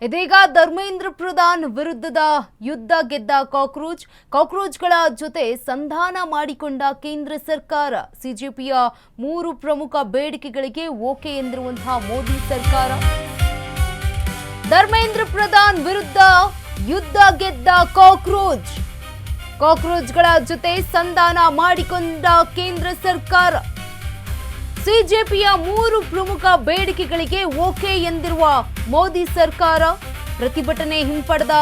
ಇದೀಗ ಧರ್ಮೇಂದ್ರ ಪ್ರಧಾನ್ ವಿರುದ್ಧದ ಯುದ್ಧ ಗೆದ್ದ ಕಾಕ್ರೋಚ್ಗಳ ಜೊತೆ ಸಂಧಾನ ಮಾಡಿಕೊಂಡ ಕೇಂದ್ರ ಸರ್ಕಾರ. ಸಿಜೆಪಿಯ 3 ಪ್ರಮುಖ ಬೇಡಿಕೆಗಳಿಗೆ ಓಕೆ ಎಂದಿರುವಂತಹ ಮೋದಿ ಸರ್ಕಾರ. ಧರ್ಮೇಂದ್ರ ಪ್ರಧಾನ್ ವಿರುದ್ಧ ಯುದ್ಧ ಗೆದ್ದ ಕಾಕ್ರೋಚ್ಗಳ ಜೊತೆ ಸಂಧಾನ ಮಾಡಿಕೊಂಡ ಕೇಂದ್ರ ಸರ್ಕಾರ. ಸಿಜೆಪಿಯ 3 ಪ್ರಮುಖ ಬೇಡಿಕೆಗಳಿಗೆ ಓಕೆ ಎಂದಿರುವ ಮೋದಿ ಸರ್ಕಾರ. ಪ್ರತಿಭಟನೆ ಹಿಂಪಡೆದ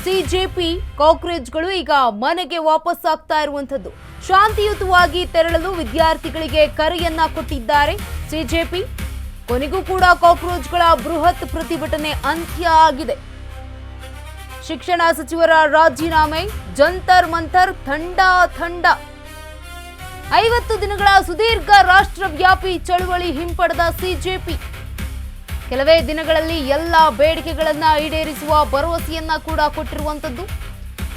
ಸಿಜೆಪಿ ಕಾಕ್ರೋಚ್ಗಳು ಈಗ ಮನೆಗೆ ವಾಪಸ್ ಆಗ್ತಾ ಇರುವಂತದ್ದು. ಶಾಂತಿಯುತವಾಗಿ ತೆರಳಲು ವಿದ್ಯಾರ್ಥಿಗಳಿಗೆ ಕರೆಯನ್ನ ಕೊಟ್ಟಿದ್ದಾರೆ ಸಿಜೆಪಿ. ಕೊನೆಗೂ ಕೂಡ ಕಾಕ್ರೋಚ್ಗಳ ಬೃಹತ್ ಪ್ರತಿಭಟನೆ ಅಂತ್ಯ ಆಗಿದೆ. ಶಿಕ್ಷಣ ಸಚಿವರ ರಾಜೀನಾಮೆ, ಜಂತರ್ ಮಂತರ್ ಥಂಡ. 50 ದಿನಗಳ ಸುದೀರ್ಘ ರಾಷ್ಟ್ರವ್ಯಾಪಿ ಚಳುವಳಿ ಹಿಂಪಡೆದ ಸಿಜೆಪಿ ಕೆಲವೇ ದಿನಗಳಲ್ಲಿ ಎಲ್ಲ ಬೇಡಿಕೆಗಳನ್ನ ಈಡೇರಿಸುವ ಭರವಸೆಯನ್ನ ಕೂಡ ಕೊಟ್ಟಿರುವಂತದ್ದು.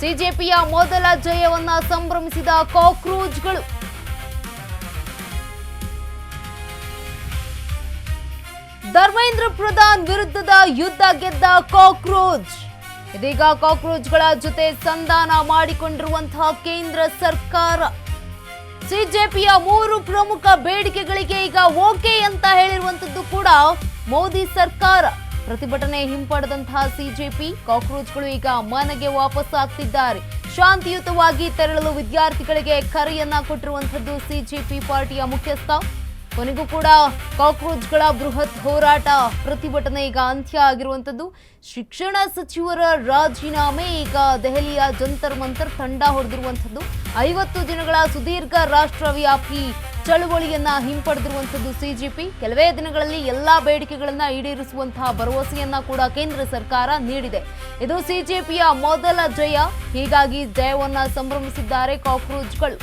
ಸಿಜೆಪಿಯ ಮೊದಲ ಜಯವನ್ನ ಸಂಭ್ರಮಿಸಿದ ಕಾಕ್ರೋಚ್ಗಳು. ಧರ್ಮೇಂದ್ರ ಪ್ರಧಾನ್ ವಿರುದ್ಧದ ಯುದ್ಧ ಗೆದ್ದ ಕಾಕ್ರೋಚ್. ಇದೀಗ ಕಾಕ್ರೋಚ್ಗಳ ಜೊತೆ ಸಂಧಾನ ಮಾಡಿಕೊಂಡಿರುವಂತಹ ಕೇಂದ್ರ ಸರ್ಕಾರ. ಸಿಜೆಪಿಯ 3 ಪ್ರಮುಖ ಬೇಡಿಕೆಗಳಿಗೆ ಈಗ ಓಕೆ ಅಂತ ಹೇಳಿರುವಂತದ್ದು ಕೂಡ ಮೋದಿ ಸರ್ಕಾರ. ಪ್ರತಿಭಟನೆ ಹಿಂಪಡೆದಂತಹ ಸಿಜೆಪಿ ಕಾಕ್ರೋಚ್ಗಳು ಈಗ ಮನೆಗೆ ವಾಪಸ್ ಆಗ್ತಿದ್ದಾರೆ. ಶಾಂತಿಯುತವಾಗಿ ತೆರಳಲು ವಿದ್ಯಾರ್ಥಿಗಳಿಗೆ ಕರೆಯನ್ನ ಕೊಟ್ಟಿರುವಂತದ್ದು ಸಿಜೆಪಿ ಪಾರ್ಟಿಯ ಮುಖ್ಯಸ್ಥ. ಕೊನೆಗೂ ಕೂಡ ಕಾಕ್ರೋಚ್ಗಳ ಬೃಹತ್ ಹೋರಾಟ ಪ್ರತಿಭಟನೆ ಈಗ ಅಂತ್ಯ ಆಗಿರುವಂತದ್ದು. ಶಿಕ್ಷಣ ಸಚಿವರ ರಾಜೀನಾಮೆ, ಈಗ ದೆಹಲಿಯ ಜಂತರ್ ಮಂತರ್ ತಂಡ ಹೊಡೆದಿರುವಂತದ್ದು. 50 ದಿನಗಳ ಸುದೀರ್ಘ ರಾಷ್ಟ್ರವ್ಯಾಪಿ ಚಳುವಳಿಯನ್ನ ಹಿಂಪಡೆದಿರುವಂತದ್ದು ಸಿಜೆಪಿ. ಕೆಲವೇ ದಿನಗಳಲ್ಲಿ ಎಲ್ಲಾ ಬೇಡಿಕೆಗಳನ್ನ ಈಡೇರಿಸುವಂತಹ ಭರವಸೆಯನ್ನ ಕೂಡ ಕೇಂದ್ರ ಸರ್ಕಾರ ನೀಡಿದೆ. ಇದು ಸಿಜೆಪಿಯ ಮೊದಲ ಜಯ. ಹೀಗಾಗಿ ಜಯವನ್ನ ಸಂಭ್ರಮಿಸಿದ್ದಾರೆ ಕಾಕ್ರೋಚ್ಗಳು.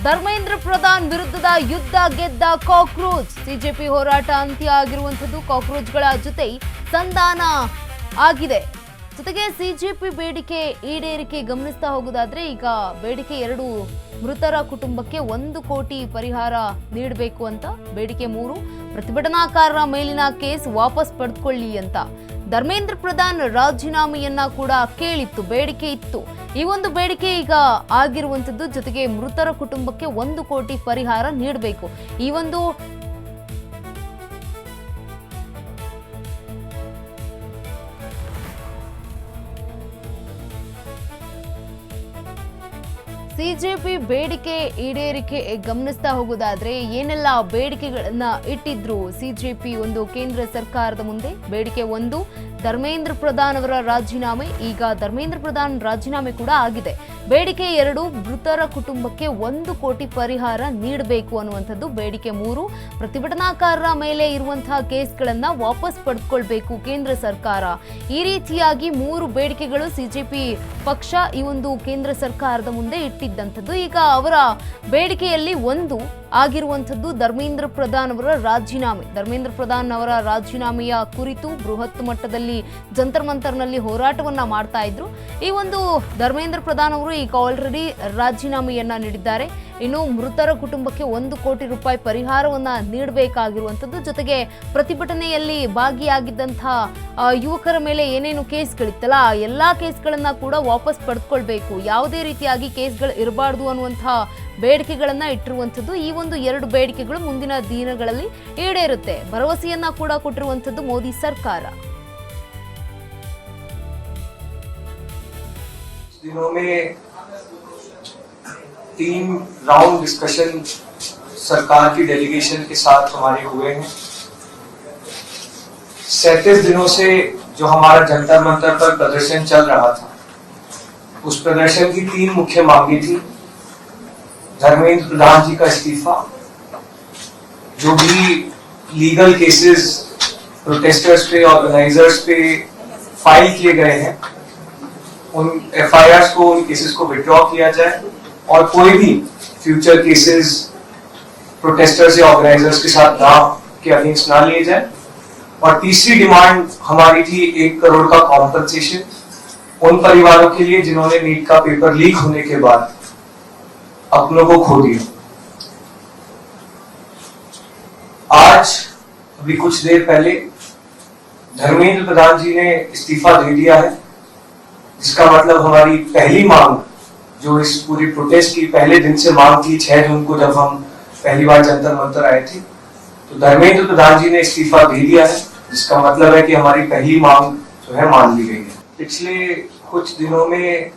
ಧರ್ಮೇಂದ್ರ ಪ್ರಧಾನ್ ವಿರುದ್ಧದ ಯುದ್ಧ ಗೆದ್ದ ಕಾಕ್ರೋಚ್. ಸಿಜೆಪಿ ಹೋರಾಟ ಅಂತ್ಯ ಆಗಿರುವಂತದ್ದು. ಕಾಕ್ರೋಚ್ಗಳ ಜೊತೆ ಸಂಧಾನ ಆಗಿದೆ. ಜೊತೆಗೆ ಸಿಜೆಪಿ ಬೇಡಿಕೆ ಈಡೇರಿಕೆ ಗಮನಿಸ್ತಾ ಹೋಗೋದಾದ್ರೆ, ಈಗ ಬೇಡಿಕೆ 2, ಮೃತರ ಕುಟುಂಬಕ್ಕೆ 1 ಕೋಟಿ ಪರಿಹಾರ ನೀಡಬೇಕು ಅಂತ. ಬೇಡಿಕೆ 3, ಪ್ರತಿಭಟನಾಕಾರರ ಮೇಲಿನ ಕೇಸ್ ವಾಪಸ್ ಪಡೆದುಕೊಳ್ಳಿ ಅಂತ. ಧರ್ಮೇಂದ್ರ ಪ್ರಧಾನ್ ರಾಜೀನಾಮೆಯನ್ನ ಕೂಡ ಕೇಳಿತ್ತು, ಬೇಡಿಕೆ ಇತ್ತು. ಈ ಒಂದು ಬೇಡಿಕೆ ಈಗ ಆಗಿರುವಂತದ್ದು. ಜೊತೆಗೆ ಮೃತರ ಕುಟುಂಬಕ್ಕೆ 1 ಕೋಟಿ ಪರಿಹಾರ ನೀಡಬೇಕು. ಈ ಒಂದು ಸಿಜೆಪಿ ಬೇಡಿಕೆ ಈಡೇರಿಕೆ ಗಮನಿಸ್ತಾ ಹೋಗೋದಾದ್ರೆ, ಏನೆಲ್ಲ ಬೇಡಿಕೆಗಳನ್ನ ಇಟ್ಟಿದ್ರು ಸಿಜೆಪಿ ಒಂದು ಕೇಂದ್ರ ಸರ್ಕಾರದ ಮುಂದೆ. ಬೇಡಿಕೆ 1, ಧರ್ಮೇಂದ್ರ ಪ್ರಧಾನ್ ಅವರ ರಾಜೀನಾಮೆ. ಈಗ ಧರ್ಮೇಂದ್ರ ಪ್ರಧಾನ್ ರಾಜೀನಾಮೆ ಕೂಡ ಆಗಿದೆ. ಬೇಡಿಕೆ 2, ಮೃತರ ಕುಟುಂಬಕ್ಕೆ 1 ಕೋಟಿ ಪರಿಹಾರ ನೀಡಬೇಕು ಅನ್ನುವಂಥದ್ದು. ಬೇಡಿಕೆ 3, ಪ್ರತಿಭಟನಾಕಾರರ ಮೇಲೆ ಇರುವಂತಹ ಕೇಸ್ಗಳನ್ನ ವಾಪಸ್ ಪಡೆದುಕೊಳ್ಬೇಕು ಕೇಂದ್ರ ಸರ್ಕಾರ. ಈ ರೀತಿಯಾಗಿ 3 ಬೇಡಿಕೆಗಳು ಸಿಜೆಪಿ ಪಕ್ಷ ಈ ಒಂದು ಕೇಂದ್ರ ಸರ್ಕಾರದ ಮುಂದೆ ಇಟ್ಟಿದ್ದಂಥದ್ದು. ಈಗ ಅವರ ಬೇಡಿಕೆಯಲ್ಲಿ 1 ಆಗಿರುವಂಥದ್ದು ಧರ್ಮೇಂದ್ರ ಪ್ರಧಾನ್ ಅವರ ರಾಜೀನಾಮೆ. ಧರ್ಮೇಂದ್ರ ಪ್ರಧಾನ್ ಅವರ ರಾಜೀನಾಮೆಯ ಕುರಿತು ಬೃಹತ್ ಮಟ್ಟದಲ್ಲಿ ಜಂತರ್ ಮಂತರ್ನಲ್ಲಿ ಹೋರಾಟವನ್ನ ಮಾಡ್ತಾ ಇದ್ರು. ಈ ಒಂದು ಧರ್ಮೇಂದ್ರ ಪ್ರಧಾನ್ ಅವರು ಈಗ ಆಲ್ರೆಡಿ ರಾಜೀನಾಮೆಯನ್ನ ನೀಡಿದ್ದಾರೆ. ಇನ್ನು ಮೃತರ ಕುಟುಂಬಕ್ಕೆ 1 ಕೋಟಿ ರೂಪಾಯಿ ಪರಿಹಾರವನ್ನ ನೀಡಬೇಕಾಗಿರುವಂಥದ್ದು. ಜೊತೆಗೆ ಪ್ರತಿಭಟನೆಯಲ್ಲಿ ಭಾಗಿಯಾಗಿದ್ದಂತಹ ಯುವಕರ ಮೇಲೆ ಏನೇನು ಕೇಸ್ಗಳಿತ್ತಲ್ಲ, ಆ ಎಲ್ಲಾ ಕೇಸ್ಗಳನ್ನ ಕೂಡ ವಾಪಸ್ ಪಡೆದುಕೊಳ್ಬೇಕು, ಯಾವುದೇ ರೀತಿಯಾಗಿ ಕೇಸ್ಗಳು ಇರಬಾರ್ದು ಅನ್ನುವಂತಹ ಬೇಡಿಕೆಗಳನ್ನ ಇಟ್ಟಿರುವಂಥದ್ದು. ಈ ಒಂದು 2 ಬೇಡಿಕೆಗಳು ಮುಂದಿನ ದಿನಗಳಲ್ಲಿ ಈಡೇರುತ್ತೆ ಭರವಸೆಯನ್ನ ಕೂಡ ಕೊಟ್ಟಿರುವಂಥದ್ದು ಮೋದಿ ಸರ್ಕಾರ. दिनों में 3 राउंड डिस्कशन सरकार की डेलीगेशन के साथ हमारे हुए हैं। 37 दिनों से जो हमारा जंतर मंतर पर प्रदर्शन चल रहा था, उस प्रदर्शन की 3 मुख्य मांगे थी। धर्मेंद्र प्रधान जी का इस्तीफा, जो भी लीगल केसेस प्रोटेस्टर्स पे, ऑर्गेनाइजर्स पे फाइल किए गए हैं, उन एफआईआर को, उन केसेस को विड्रॉ किया जाए और कोई भी फ्यूचर केसेस प्रोटेस्टर्स या ऑर्गेनाइजर्स के साथ ना के अगेंस्ट ना लिए जाए। और तीसरी डिमांड हमारी थी 1 करोड़ का कॉम्पनसेशन उन परिवारों के लिए जिन्होंने नीट का पेपर लीक होने के बाद अपनों को खो दिया। आज अभी कुछ देर पहले धर्मेंद्र प्रधान जी ने इस्तीफा दे दिया है, जिसका मतलब हमारी पहली मांग, जो इस पूरी प्रोटेस्ट की पहले दिन से मांग थी 6 जून को जब हम पहली बार जंतर मंतर आए थे, तो धर्मेंद्र प्रधान जी ने इस्तीफा दे दिया है, जिसका मतलब है कि हमारी पहली मांग जो है मान ली गई है। पिछले कुछ दिनों में